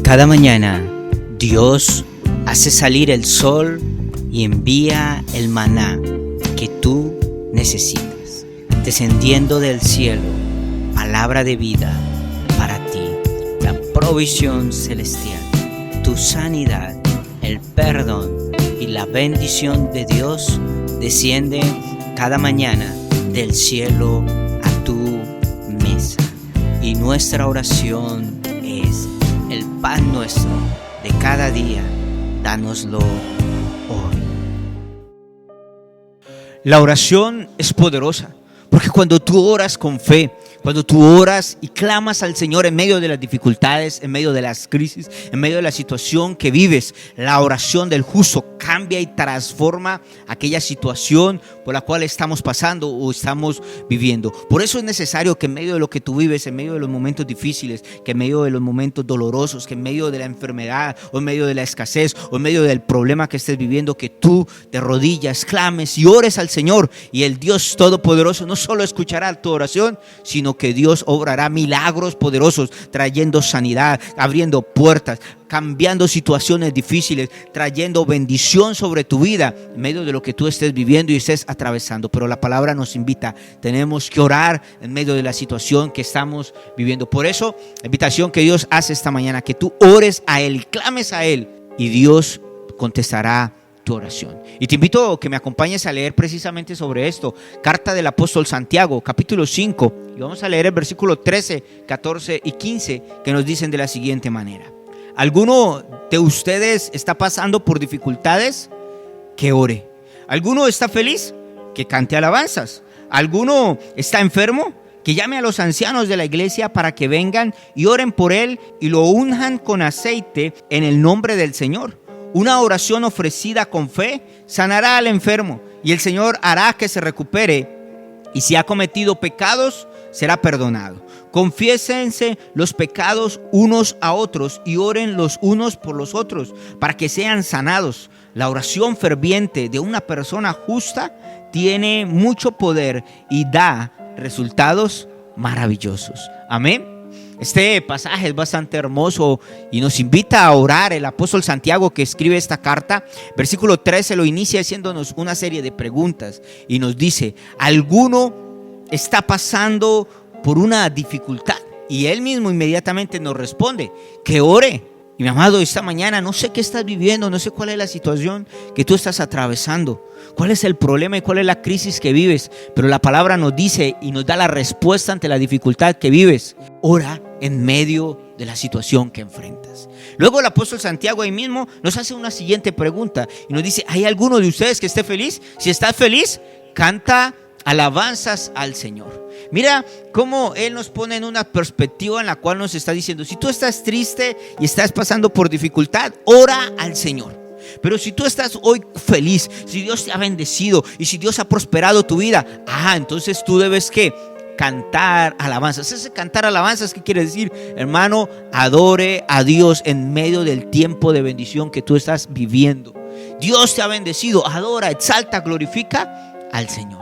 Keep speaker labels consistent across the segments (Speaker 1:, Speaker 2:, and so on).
Speaker 1: Cada mañana Dios hace salir el sol y envía el maná que tú necesitas, descendiendo del cielo, palabra de vida para ti, la provisión celestial, tu sanidad, el perdón y la bendición de Dios descienden cada mañana del cielo a tu mesa. Y nuestra oración es: el pan nuestro de cada día, dánoslo hoy. La oración es poderosa, porque cuando tú oras con fe, cuando tú oras y clamas al Señor en medio de las dificultades, en medio de las crisis, en medio de la situación que vives, la oración del justo cambia y transforma aquella situación por la cual estamos pasando o estamos viviendo. Por eso es necesario que en medio de lo que tú vives, en medio de los momentos difíciles, que en medio de los momentos dolorosos, que en medio de la enfermedad o en medio de la escasez o en medio del problema que estés viviendo, que tú de rodillas clames y ores al Señor, y el Dios Todopoderoso no solo escuchará tu oración, sino que Dios obrará milagros poderosos, trayendo sanidad, abriendo puertas, cambiando situaciones difíciles, trayendo bendición sobre tu vida en medio de lo que tú estés viviendo y estés atravesando. Pero la palabra nos invita, tenemos que orar en medio de la situación que estamos viviendo. Por eso, la invitación que Dios hace esta mañana, que tú ores a Él, clames a Él, y Dios contestará tu oración. Y te invito a que me acompañes a leer precisamente sobre esto, carta del apóstol Santiago, capítulo 5, y vamos a leer el versículo 13, 14 y 15, que nos dicen de la siguiente manera: ¿alguno de ustedes está pasando por dificultades? Que ore. ¿Alguno está feliz? Que cante alabanzas. ¿Alguno está enfermo? Que llame a los ancianos de la iglesia para que vengan y oren por él y lo unjan con aceite en el nombre del Señor. Una oración ofrecida con fe sanará al enfermo y el Señor hará que se recupere, y si ha cometido pecados, será perdonado. Confiésense los pecados unos a otros y oren los unos por los otros para que sean sanados. La oración ferviente de una persona justa tiene mucho poder y da resultados maravillosos. Amén. Este pasaje es bastante hermoso y nos invita a orar. El apóstol Santiago, que escribe esta carta, versículo 13 lo inicia haciéndonos una serie de preguntas y nos dice: ¿alguno está pasando por una dificultad? Y él mismo inmediatamente nos responde que ore. Y mi amado, esta mañana no sé qué estás viviendo, no sé cuál es la situación que tú estás atravesando, cuál es el problema y cuál es la crisis que vives, pero la palabra nos dice y nos da la respuesta ante la dificultad que vives. Ora en medio de la situación que enfrentas. Luego el apóstol Santiago ahí mismo nos hace una siguiente pregunta y nos dice: ¿hay alguno de ustedes que esté feliz? Si estás feliz, canta alabanzas al Señor. Mira cómo Él nos pone en una perspectiva en la cual nos está diciendo: si tú estás triste y estás pasando por dificultad, ora al Señor. Pero si tú estás hoy feliz, si Dios te ha bendecido y si Dios ha prosperado tu vida, entonces tú debes ¿qué? Cantar alabanzas. Ese cantar alabanzas, ¿qué quiere decir? Hermano, adore a Dios en medio del tiempo de bendición que tú estás viviendo. Dios te ha bendecido, adora, exalta, glorifica al Señor.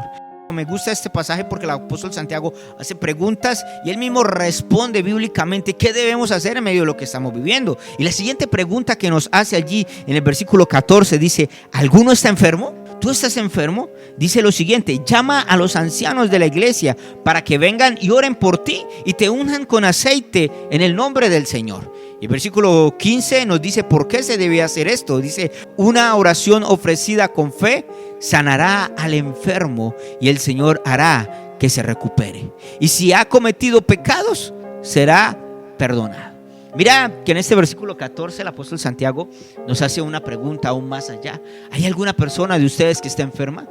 Speaker 1: Me gusta este pasaje porque el apóstol Santiago hace preguntas y él mismo responde bíblicamente qué debemos hacer en medio de lo que estamos viviendo. Y la siguiente pregunta que nos hace allí en el versículo 14 dice: ¿alguno está enfermo? ¿Tú estás enfermo? Dice lo siguiente: llama a los ancianos de la iglesia para que vengan y oren por ti y te unjan con aceite en el nombre del Señor. Y el versículo 15 nos dice por qué se debe hacer esto. Dice: una oración ofrecida con fe sanará al enfermo y el Señor hará que se recupere. Y si ha cometido pecados, será perdonado. Mira que en este versículo 14 el apóstol Santiago nos hace una pregunta aún más allá. ¿Hay alguna persona de ustedes que está enferma?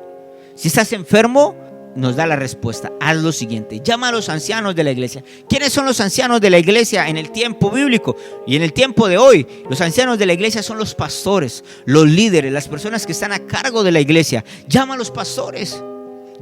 Speaker 1: Si estás enfermo, nos da la respuesta: haz lo siguiente, llama a los ancianos de la iglesia. ¿Quiénes son los ancianos de la iglesia en el tiempo bíblico y en el tiempo de hoy? Los ancianos de la iglesia son los pastores, los líderes, las personas que están a cargo de la iglesia. Llama a los pastores.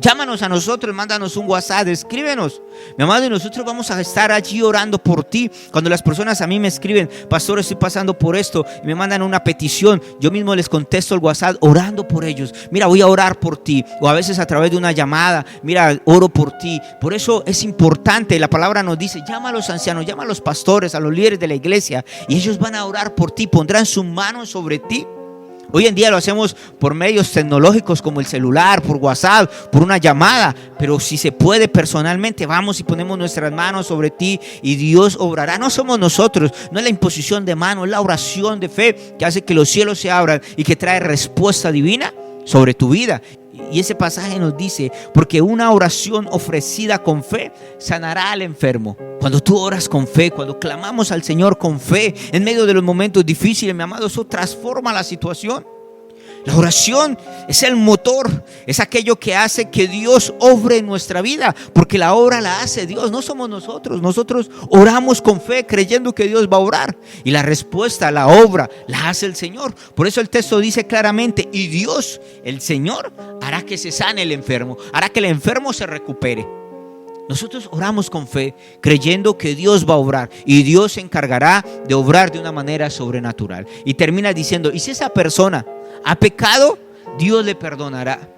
Speaker 1: Llámanos a nosotros, mándanos un WhatsApp, escríbenos. Mi amado, y nosotros vamos a estar allí orando por ti. Cuando las personas a mí me escriben, pastor, estoy pasando por esto, y me mandan una petición, yo mismo les contesto el WhatsApp orando por ellos. Mira, voy a orar por ti. O a veces a través de una llamada, mira, oro por ti. Por eso es importante, la palabra nos dice, llama a los ancianos, llama a los pastores, a los líderes de la iglesia, y ellos van a orar por ti, pondrán su mano sobre ti. Hoy en día lo hacemos por medios tecnológicos como el celular, por WhatsApp, por una llamada. Pero si se puede personalmente, vamos y ponemos nuestras manos sobre ti y Dios obrará. No somos nosotros, no es la imposición de mano, es la oración de fe que hace que los cielos se abran y que trae respuesta divina sobre tu vida. Y ese pasaje nos dice, porque una oración ofrecida con fe sanará al enfermo. Cuando tú oras con fe, cuando clamamos al Señor con fe, en medio de los momentos difíciles, mi amado, eso transforma la situación. La oración es el motor, es aquello que hace que Dios obre en nuestra vida, porque la obra la hace Dios, no somos nosotros. Nosotros oramos con fe creyendo que Dios va a obrar, y la respuesta, la obra, la hace el Señor. Por eso el texto dice claramente, y Dios, el Señor, hará que se sane el enfermo, hará que el enfermo se recupere. Nosotros oramos con fe, creyendo que Dios va a obrar, y Dios se encargará de obrar de una manera sobrenatural. Y termina diciendo, y si esa persona ha pecado, Dios le perdonará.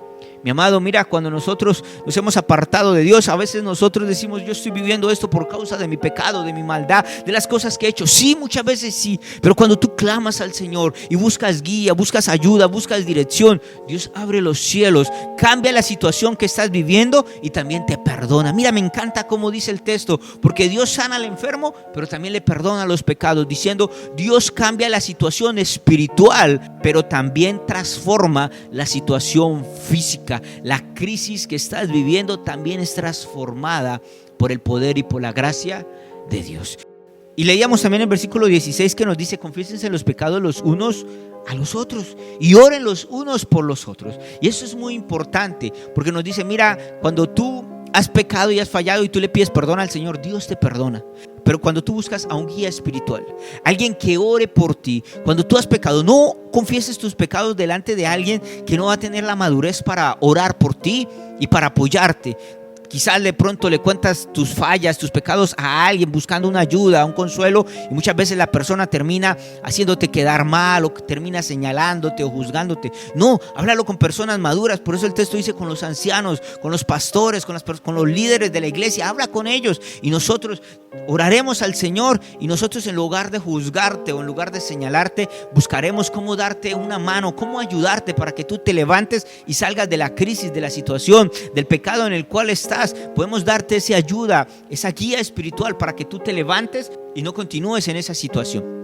Speaker 1: Mi amado, mira, cuando nosotros nos hemos apartado de Dios, a veces nosotros decimos, yo estoy viviendo esto por causa de mi pecado, de mi maldad, de las cosas que he hecho. Sí, muchas veces sí, pero cuando tú clamas al Señor y buscas guía, buscas ayuda, buscas dirección, Dios abre los cielos, cambia la situación que estás viviendo y también te perdona. Mira, me encanta cómo dice el texto, porque Dios sana al enfermo, pero también le perdona los pecados, diciendo, Dios cambia la situación espiritual, pero también transforma la situación física. La crisis que estás viviendo también es transformada por el poder y por la gracia de Dios. Y leíamos también el versículo 16 que nos dice, confiésense los pecados los unos a los otros y oren los unos por los otros. Y eso es muy importante, porque nos dice, mira, cuando tú has pecado y has fallado y tú le pides perdón al Señor, Dios te perdona. Pero cuando tú buscas a un guía espiritual, alguien que ore por ti, cuando tú has pecado, no confieses tus pecados delante de alguien que no va a tener la madurez para orar por ti y para apoyarte. Quizás de pronto le cuentas tus fallas, tus pecados a alguien buscando una ayuda, un consuelo, y muchas veces la persona termina haciéndote quedar mal o termina señalándote o juzgándote. No, háblalo con personas maduras. Por eso el texto dice, con los ancianos, con los pastores, con los líderes de la iglesia, habla con ellos y nosotros oraremos al Señor, y nosotros en lugar de juzgarte o en lugar de señalarte, buscaremos cómo darte una mano, cómo ayudarte para que tú te levantes y salgas de la crisis, de la situación, del pecado en el cual estás. Podemos darte esa ayuda, esa guía espiritual para que tú te levantes y no continúes en esa situación.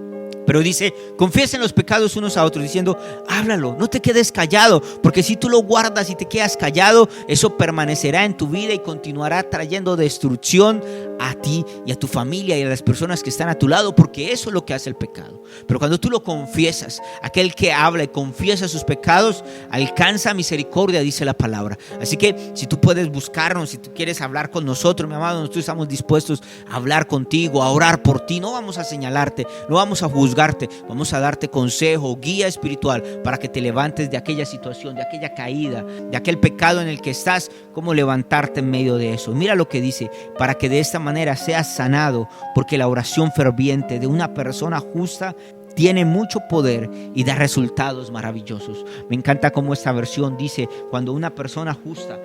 Speaker 1: Pero dice, confiesen los pecados unos a otros, diciendo, háblalo, no te quedes callado, porque si tú lo guardas y te quedas callado, eso permanecerá en tu vida y continuará trayendo destrucción a ti y a tu familia y a las personas que están a tu lado, porque eso es lo que hace el pecado. Pero cuando tú lo confiesas, aquel que habla y confiesa sus pecados alcanza misericordia, dice la palabra. Así que si tú puedes buscarnos, si tú quieres hablar con nosotros, mi amado, nosotros estamos dispuestos a hablar contigo, a orar por ti. No vamos a señalarte, no vamos a juzgarte, vamos a darte consejo, guía espiritual para que te levantes de aquella situación, de aquella caída, de aquel pecado en el que estás, cómo levantarte en medio de eso. Mira lo que dice, para que de esta manera seas sanado, porque la oración ferviente de una persona justa tiene mucho poder y da resultados maravillosos. Me encanta cómo esta versión dice, cuando una persona justa.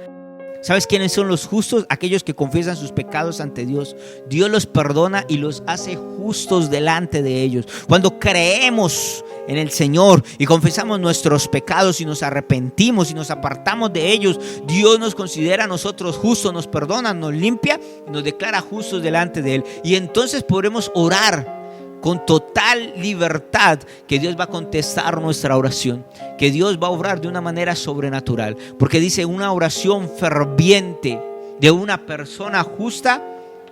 Speaker 1: ¿Sabes quiénes son los justos? Aquellos que confiesan sus pecados ante Dios. Dios los perdona y los hace justos delante de ellos. Cuando creemos en el Señor y confesamos nuestros pecados y nos arrepentimos y nos apartamos de ellos, Dios nos considera a nosotros justos, nos perdona, nos limpia y nos declara justos delante de Él. Y entonces podremos orar con total libertad, que Dios va a contestar nuestra oración, que Dios va a obrar de una manera sobrenatural, porque dice, una oración ferviente de una persona justa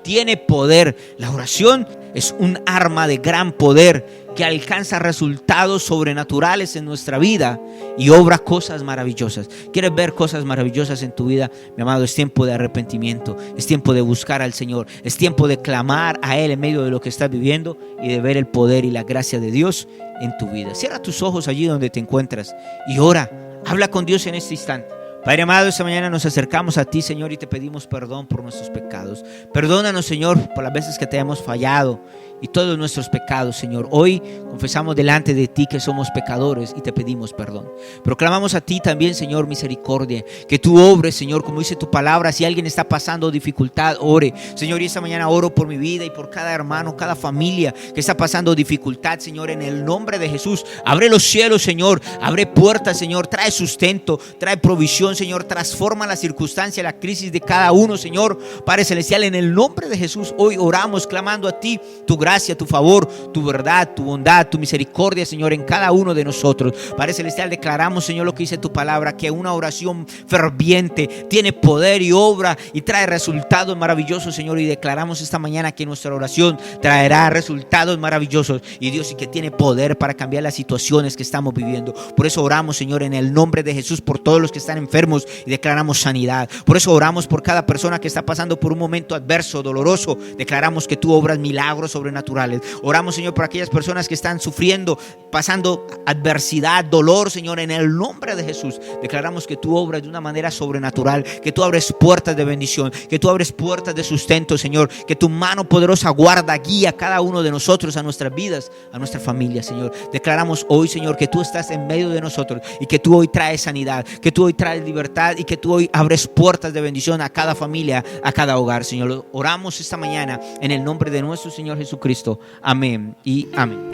Speaker 1: tiene poder. La oración es un arma de gran poder que alcanza resultados sobrenaturales en nuestra vida y obra cosas maravillosas. ¿Quieres ver cosas maravillosas en tu vida? Mi amado, es tiempo de arrepentimiento, es tiempo de buscar al Señor, es tiempo de clamar a Él en medio de lo que estás viviendo y de ver el poder y la gracia de Dios en tu vida. Cierra tus ojos allí donde te encuentras y ora, habla con Dios en este instante. Padre amado, esta mañana nos acercamos a ti, Señor, y te pedimos perdón por nuestros pecados. Perdónanos, Señor, por las veces que te hemos fallado y todos nuestros pecados, Señor. Hoy confesamos delante de ti que somos pecadores y te pedimos perdón. Proclamamos a ti también, Señor, misericordia, que tú obres, Señor, como dice tu palabra. Si alguien está pasando dificultad, ore, Señor. Y esta mañana oro por mi vida y por cada hermano, cada familia que está pasando dificultad, Señor, en el nombre de Jesús. Abre los cielos, Señor, abre puertas, Señor, trae sustento, trae provisión, Señor, transforma la circunstancia, la crisis de cada uno, Señor. Padre celestial, en el nombre de Jesús, hoy oramos clamando a ti tu gracia, tu favor, tu verdad, tu bondad, tu misericordia, Señor, en cada uno de nosotros. Padre celestial, declaramos, Señor, lo que dice tu palabra, que una oración ferviente tiene poder y obra y trae resultados maravillosos, Señor. Y declaramos esta mañana que nuestra oración traerá resultados maravillosos, y Dios, y que tiene poder para cambiar las situaciones que estamos viviendo. Por eso oramos, Señor, en el nombre de Jesús, por todos los que están enfermos, y declaramos sanidad. Por eso oramos por cada persona que está pasando por un momento adverso, doloroso. Declaramos que tú obras milagros sobrenaturales. Oramos, Señor, por aquellas personas que están sufriendo, pasando adversidad, dolor, Señor, en el nombre de Jesús. Declaramos que tú obras de una manera sobrenatural, que tú abres puertas de bendición, que tú abres puertas de sustento, Señor, que tu mano poderosa guarda, guía a cada uno de nosotros, a nuestras vidas, a nuestra familia, Señor. Declaramos hoy, Señor, que tú estás en medio de nosotros y que tú hoy traes sanidad, que tú hoy traes libertad y que tú hoy abres puertas de bendición a cada familia, a cada hogar, Señor. Oramos esta mañana en el nombre de nuestro Señor Jesucristo. Amén y amén.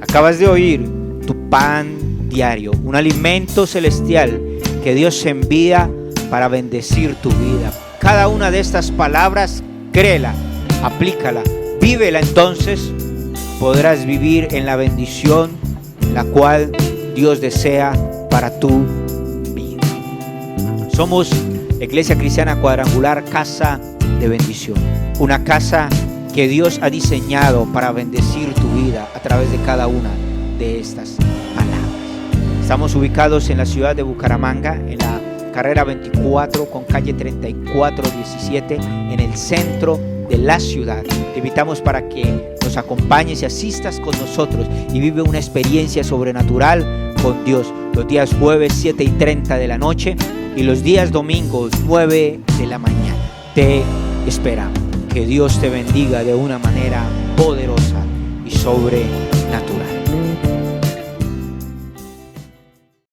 Speaker 1: Acabas de oír tu pan diario, un alimento celestial que Dios envía para bendecir tu vida. Cada una de estas palabras, créela, aplícala, vívela, entonces podrás vivir en la bendición la cual Dios desea para tu vida. Somos Iglesia Cristiana Cuadrangular, casa de bendición, una casa que Dios ha diseñado para bendecir tu vida a través de cada una de estas palabras. Estamos ubicados en la ciudad de Bucaramanga, en la carrera 24 con calle 3417, en el centro de la ciudad. Te invitamos para que nos acompañes y asistas con nosotros y vive una experiencia sobrenatural con Dios. Los días jueves 7:30 de la noche y los días domingos 9 de la mañana. Te esperamos. Que Dios te bendiga de una manera poderosa y sobrenatural.